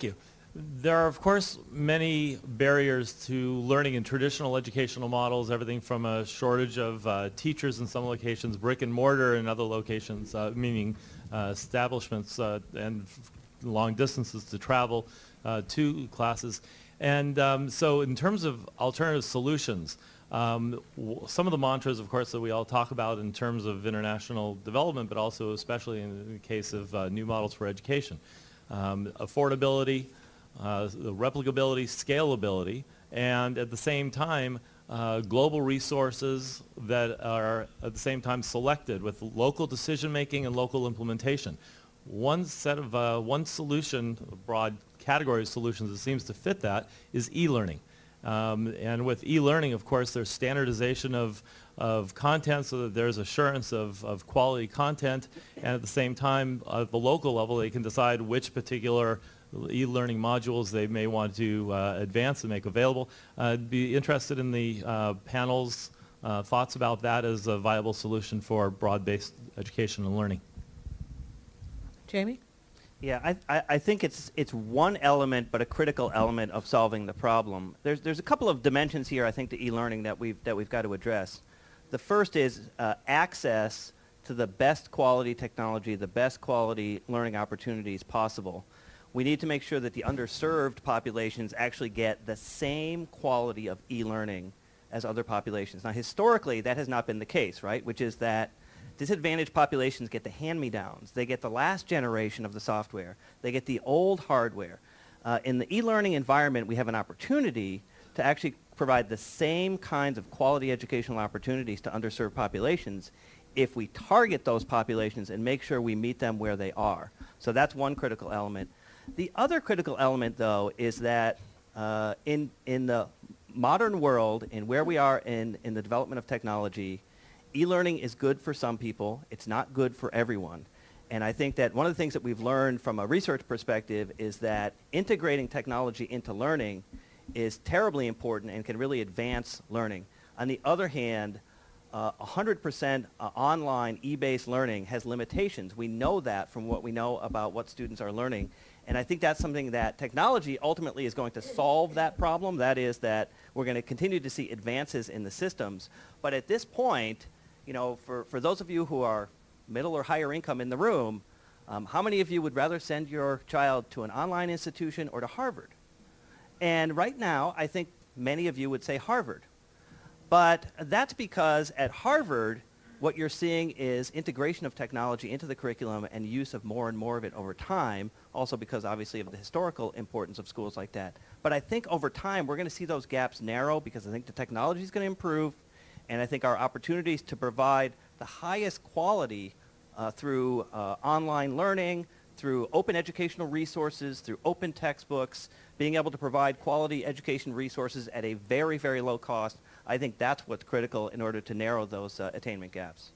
Thank you. There are, of course, many barriers to learning in traditional educational models, everything from a shortage of teachers in some locations, brick and mortar in other locations, meaning establishments and long distances to travel to classes. And so in terms of alternative solutions, some of the mantras, of course, that we all talk about in terms of international development, but also especially in the case of new models for education. Affordability, the replicability, scalability, and at the same time, global resources that are at the same time selected with local decision making and local implementation. One set of one solution, a broad category of solutions that seems to fit that is e-learning. And with e-learning, of course, there's standardization of content so that there's assurance of quality content, and at the same time, at the local level, they can decide which particular e-learning modules they may want to advance and make available. I'd be interested in the panel's thoughts about that as a viable solution for broad-based education and learning. Jamie? Yeah, I think it's one element, but a critical element of solving the problem. There's a couple of dimensions here, I think, to e-learning that we've got to address. The first is access to the best quality technology, the best quality learning opportunities possible. We need to make sure that the underserved populations actually get the same quality of e-learning as other populations. Now, historically, that has not been the case, right? Which is that disadvantaged populations get the hand-me-downs. They get the last generation of the software. They get the old hardware. In the e-learning environment, we have an opportunity to actually provide the same kinds of quality educational opportunities to underserved populations if we target those populations and make sure we meet them where they are. So that's one critical element. The other critical element, though, is that in the modern world, in where we are in the development of technology, e-learning is good for some people. It's not good for everyone. And I think that one of the things that we've learned from a research perspective is that integrating technology into learning is terribly important and can really advance learning. On the other hand, 100% online e-based learning has limitations. We know that from what we know about what students are learning. And I think that's something that technology ultimately is going to solve that problem. That is that we're going to continue to see advances in the systems. But at this point, you know, for those of you who are middle or higher income in the room, how many of you would rather send your child to an online institution or to Harvard? And right now, I think many of you would say Harvard. But that's because at Harvard, what you're seeing is integration of technology into the curriculum and use of more and more of it over time, also because obviously of the historical importance of schools like that. But I think over time, we're going to see those gaps narrow because I think the technology is going to improve, and I think our opportunities to provide the highest quality through online learning, through open educational resources, through open textbooks, being able to provide quality education resources at a very, very low cost, I think that's what's critical in order to narrow those attainment gaps.